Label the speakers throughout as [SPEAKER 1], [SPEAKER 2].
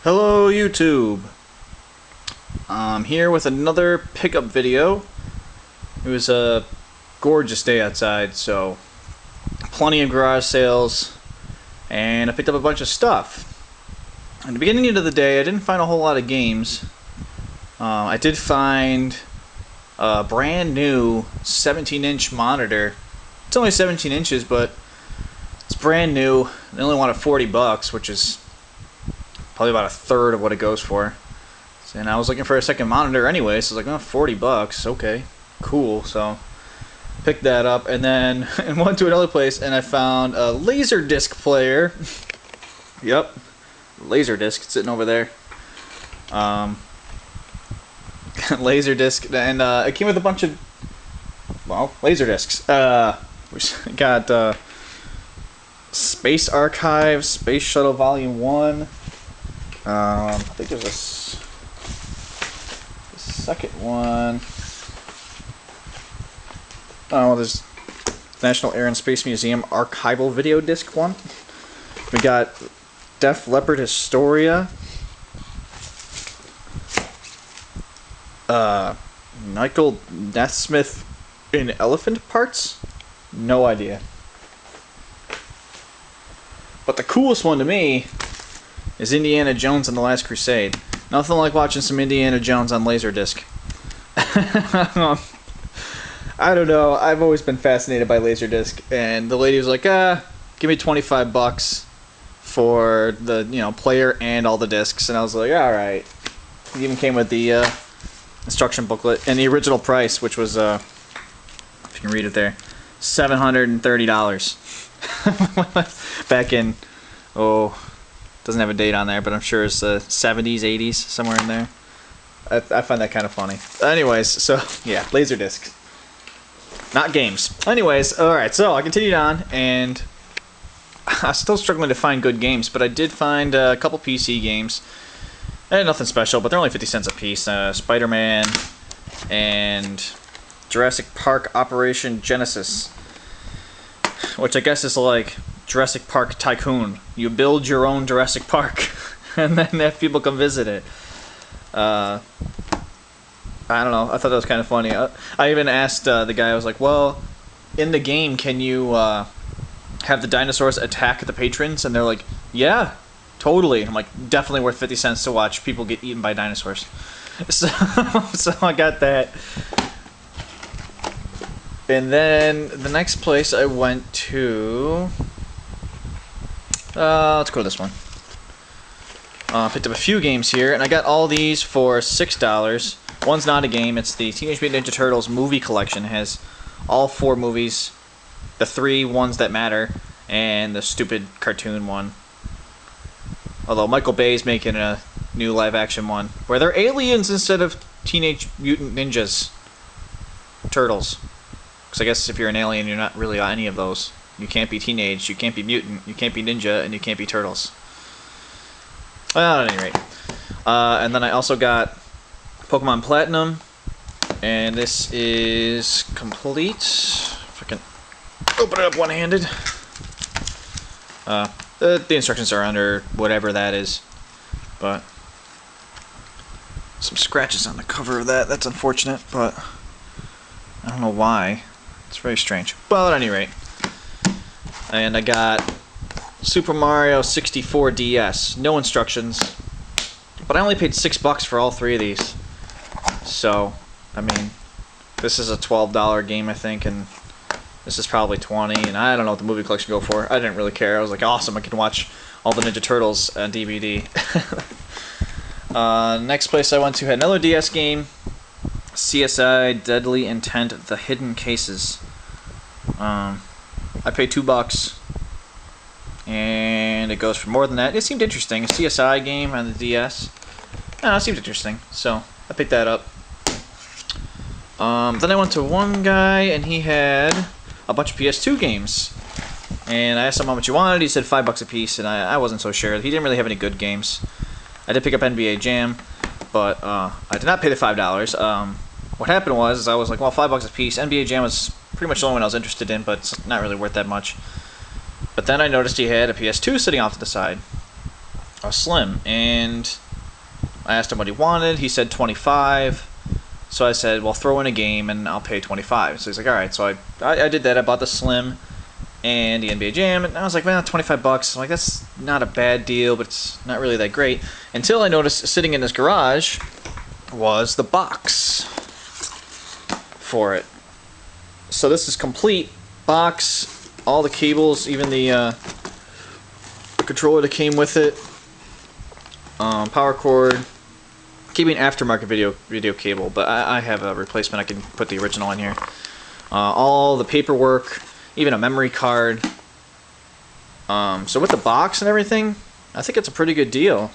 [SPEAKER 1] Hello YouTube! I'm here with another pickup video. It was a gorgeous day outside, so plenty of garage sales, and I picked up a bunch of stuff. At the beginning of the day I didn't find a whole lot of games. I did find a brand new 17-inch monitor. It's only 17 inches, but it's brand new. They only wanted $40, which is probably about a third of what it goes for. And I was looking for a second monitor anyway, so I was like, oh, $40, okay, cool. So picked that up, and then and went to another place, and I found a Laserdisc player. Yep, Laserdisc sitting over there. Laserdisc, and it came with a bunch of, well, Laserdiscs. We got Space Archive, Space Shuttle Volume 1. I think there's a second one. Oh, there's National Air and Space Museum Archival Video Disc 1. We got Def Leppard Historia. Michael Nesmith in Elephant Parts? No idea. But the coolest one to me is Indiana Jones and the Last Crusade. Nothing like watching some Indiana Jones on Laserdisc. I don't know, I've always been fascinated by Laserdisc, and the lady was like, give me $25 for the player and all the discs, and I was like, alright. It even came with the instruction booklet and the original price, which was, if you can read it there, $730. Back in, doesn't have a date on there, but I'm sure it's the 70s, 80s, somewhere in there. I find that kind of funny. Anyways, so yeah, Laserdisc. Not games. Anyways, alright, so I continued on, and I'm still struggling to find good games, but I did find a couple PC games. Nothing special, but they're only 50 cents a piece. Spider-Man and Jurassic Park Operation Genesis, which I guess is like Jurassic Park Tycoon. You build your own Jurassic Park and then have people come visit it. I don't know, I thought that was kind of funny. I even asked the guy, I was like, well, in the game can you have the dinosaurs attack the patrons? And they're like, yeah, totally. I'm like, definitely worth 50 cents to watch people get eaten by dinosaurs. So I got that. And then the next place I went to, let's go to this one. Picked up a few games here, and I got all these for $6. One's not a game, it's the Teenage Mutant Ninja Turtles movie collection. It has all 4 movies, the 3 ones that matter, and the stupid cartoon one. Although Michael Bay's making a new live-action one, where they're aliens instead of Teenage Mutant Ninjas Turtles. Because I guess if you're an alien, you're not really any of those. You can't be teenage, you can't be mutant, you can't be ninja, and you can't be turtles. Well, at any rate. And then I also got Pokemon Platinum, and this is complete. If I can open it up one-handed. The instructions are under whatever that is, but some scratches on the cover of that. That's unfortunate, but I don't know why. It's very strange. But at any rate, and I got Super Mario 64 DS. No instructions, but I only paid $6 for all 3 of these. So, I mean, this is a $12 game, I think, and this is probably $20, and I don't know what the movie collection go for. I didn't really care. I was like, awesome, I can watch all the Ninja Turtles on DVD. Next place I went to had another DS game, CSI Deadly Intent: The Hidden Cases. I paid $2, and it goes for more than that. It seemed interesting. A CSI game on the DS. It seemed interesting, so I picked that up. Then I went to one guy, and he had a bunch of PS2 games. And I asked him how much he wanted. He said $5 a piece, and I wasn't so sure. He didn't really have any good games. I did pick up NBA Jam, but I did not pay the $5. What happened was I was like, well, $5 a piece. NBA Jam was pretty much the only one I was interested in, but it's not really worth that much. But then I noticed he had a PS2 sitting off to the side. a Slim, and I asked him what he wanted. He said 25. So I said, well, throw in a game and I'll pay 25. So he's like, all right. So I did that. I bought the Slim and the NBA Jam, and I was like, man, 25 bucks. I'm like, that's not a bad deal, but it's not really that great. Until I noticed sitting in his garage was the box for it. So this is complete box, all the cables, even the controller that came with it, power cord. Keeping aftermarket video cable, but I have a replacement. I can put the original in here. All the paperwork, even a memory card. So with the box and everything, I think it's a pretty good deal.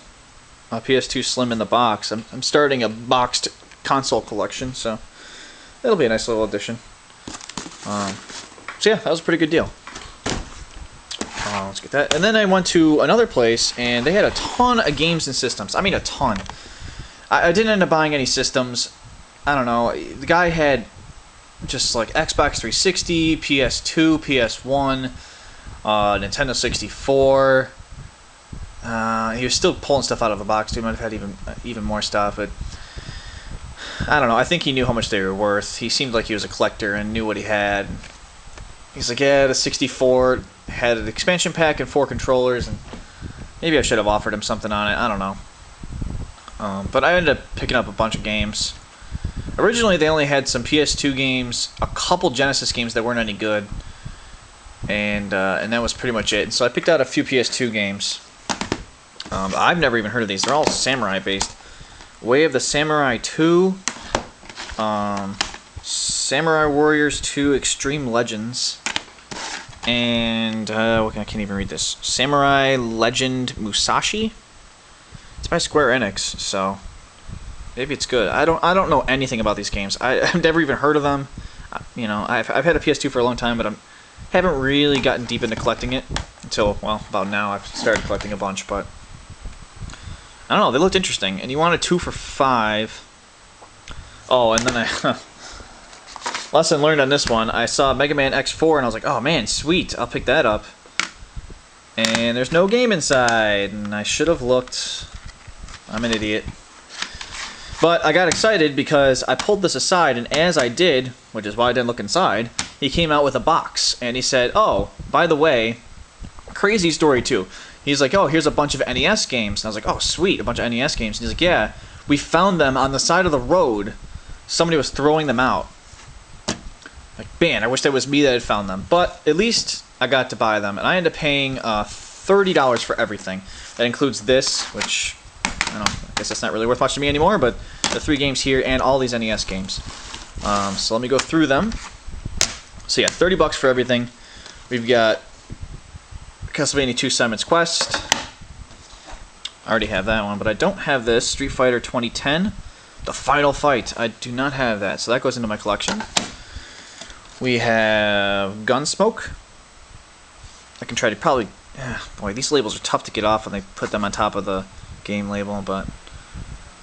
[SPEAKER 1] A PS2 Slim in the box. I'm starting a boxed console collection, so it'll be a nice little addition. So yeah, that was a pretty good deal. Let's get that. And then I went to another place, and they had a ton of games and systems. I mean, a ton. I didn't end up buying any systems. I don't know. The guy had just like Xbox 360, PS2, PS1, Nintendo 64. He was still pulling stuff out of the box. He might have had even more stuff, but I don't know. I think he knew how much they were worth. He seemed like he was a collector and knew what he had. He's like, yeah, the 64 had an expansion pack and 4 controllers, and maybe I should have offered him something on it. I don't know. But I ended up picking up a bunch of games. Originally, they only had some PS2 games, a couple Genesis games that weren't any good, and that was pretty much it. And so I picked out a few PS2 games. I've never even heard of these. They're all samurai-based. Way of the Samurai 2, Samurai Warriors 2 Extreme Legends, and I can't even read this. Samurai Legend Musashi. It's by Square Enix, so maybe it's good. I don't know anything about these games. I've never even heard of them. You know, I've had a PS2 for a long time, but I haven't really gotten deep into collecting it until, well, about now. I've started collecting a bunch, but I don't know. They looked interesting, and you wanted 2 for $5. Oh, and then lesson learned on this one. I saw Mega Man X4, and I was like, oh man, sweet. I'll pick that up. And there's no game inside, and I should have looked. I'm an idiot. But I got excited because I pulled this aside, and as I did, which is why I didn't look inside, he came out with a box, and he said, oh, by the way, crazy story too. He's like, oh, here's a bunch of NES games. And I was like, oh, sweet, a bunch of NES games. And he's like, yeah, we found them on the side of the road. Somebody was throwing them out. Like, man, I wish that was me that had found them. But at least I got to buy them, and I ended up paying $30 for everything. That includes this, which I don't know, I guess that's not really worth much to me anymore, but the 3 games here and all these NES games. So let me go through them. So yeah, $30 for everything. We've got Castlevania 2 Simon's Quest. I already have that one, but I don't have this. Street Fighter 2010, The Final Fight. I do not have that, so that goes into my collection. We have Gunsmoke. I can try to probably... boy, these labels are tough to get off when they put them on top of the game label, but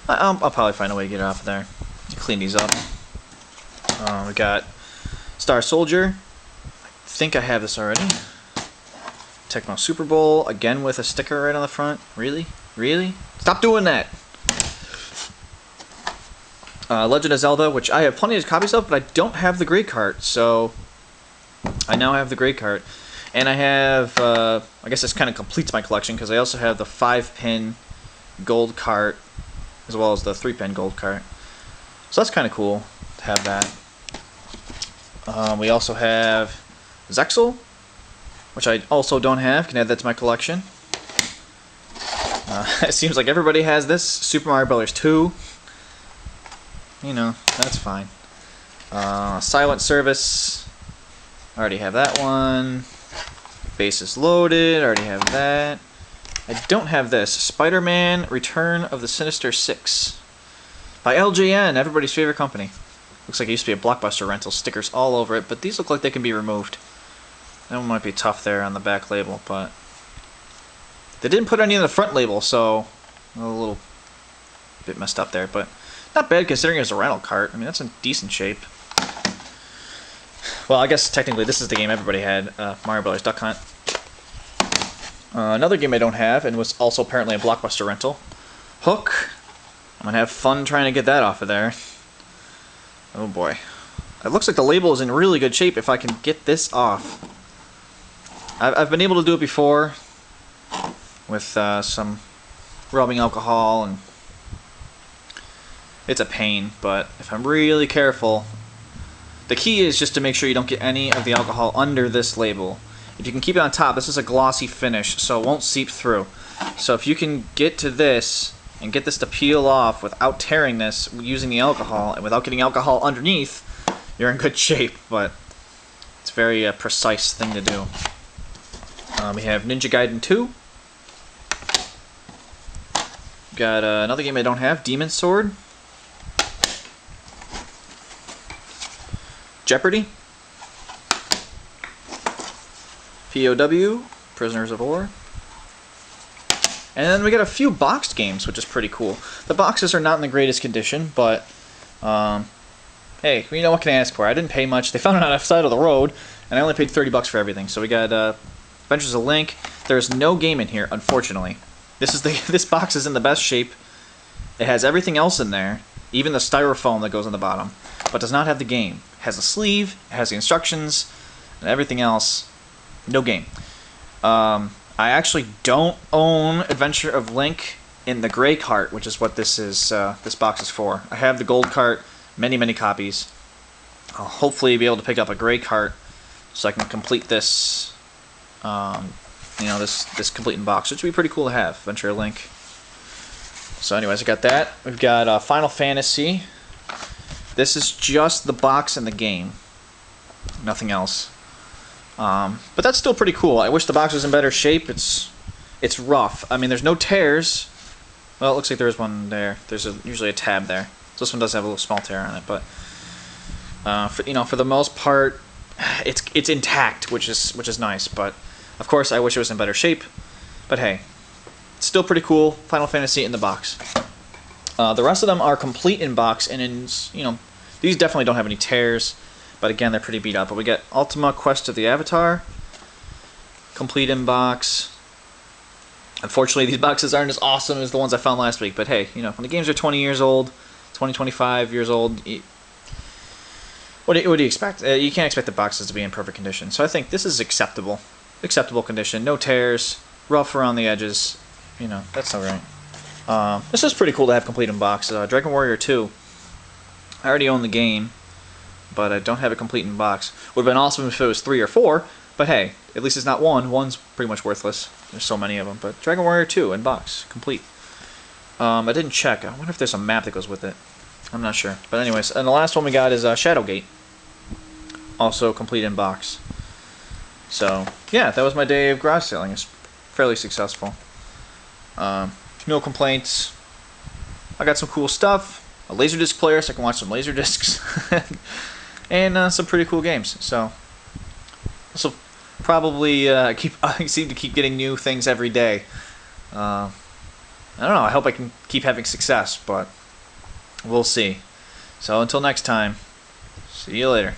[SPEAKER 1] I'll probably find a way to get it off of there. Clean these up. We got Star Soldier. I think I have this already. Tecmo Super Bowl, again with a sticker right on the front. Really? Really? Stop doing that! Legend of Zelda, which I have plenty of copies of, but I don't have the gray cart, so I now have the gray cart. And I have, I guess this kind of completes my collection, because I also have the 5-pin gold cart, as well as the 3-pin gold cart. So that's kind of cool to have that. We also have Zexal, which I also don't have. Can add that to my collection. It seems like everybody has this. Super Mario Bros. 2. You know, that's fine. Silent Service. I already have that one. Base is loaded. I already have that. I don't have this. Spider-Man Return of the Sinister Six. By LJN, everybody's favorite company. Looks like it used to be a Blockbuster rental. Stickers all over it, but these look like they can be removed. That one might be tough there on the back label, but they didn't put any in the front label, so a little bit messed up there, but not bad considering it's a rental cart. I mean, that's in decent shape. Well, I guess technically this is the game everybody had, Mario Bros. Duck Hunt. Another game I don't have, and was also apparently a Blockbuster rental, Hook. I'm going to have fun trying to get that off of there. Oh boy. It looks like the label is in really good shape if I can get this off. I've been able to do it before with some rubbing alcohol, and it's a pain, but if I'm really careful, the key is just to make sure you don't get any of the alcohol under this label. If you can keep it on top, this is a glossy finish, so it won't seep through. So if you can get to this and get this to peel off without tearing this using the alcohol and without getting alcohol underneath, you're in good shape, but it's a very precise thing to do. We have Ninja Gaiden 2. Got another game I don't have, Demon Sword. Jeopardy. POW, Prisoners of War. And then we got a few boxed games, which is pretty cool. The boxes are not in the greatest condition, but hey, you know, what can I ask for? I didn't pay much. They found it on the side of the road, and I only paid $30 for everything. So we got Adventures of Link. There's no game in here, unfortunately. This box is in the best shape. It has everything else in there, even the styrofoam that goes on the bottom, but does not have the game. It has a sleeve, it has the instructions, and everything else. No game. I actually don't own Adventure of Link in the gray cart, which is what this is. This box is for. I have the gold cart, many copies. I'll hopefully be able to pick up a gray cart so I can complete this. You know, this complete in box, which would be pretty cool to have. Adventure of Link. So, anyways, I got that. We've got Final Fantasy. This is just the box and the game, nothing else. But that's still pretty cool. I wish the box was in better shape. It's rough. I mean, there's no tears. Well, it looks like there is one there. There's usually a tab there. So this one does have a little small tear on it, but for the most part, it's intact, which is nice. But of course, I wish it was in better shape. But hey, it's still pretty cool. Final Fantasy in the box. The rest of them are complete in box, and these definitely don't have any tears. But again, they're pretty beat up. But we get Ultima Quest of the Avatar, complete in box. Unfortunately, these boxes aren't as awesome as the ones I found last week. But hey, when the games are 20 years old, 20, 25 years old, what do you expect? You can't expect the boxes to be in perfect condition. So I think this is acceptable condition. No tears, rough around the edges. That's all right. This is pretty cool to have complete in box. Dragon Warrior 2. I already own the game, but I don't have it complete in box. Would have been awesome if it was 3 or 4, but hey, at least it's not 1. 1's pretty much worthless. There's so many of them. But Dragon Warrior 2 in box, complete. I didn't check. I wonder if there's a map that goes with it. I'm not sure. But anyways, and the last one we got is Shadowgate. Also complete in box. So, yeah, that was my day of garage selling. It's fairly successful. No complaints. I got some cool stuff. A Laserdisc player so I can watch some Laserdiscs. And some pretty cool games. So, this will probably I seem to keep getting new things every day. I don't know. I hope I can keep having success, but we'll see. So until next time, see you later.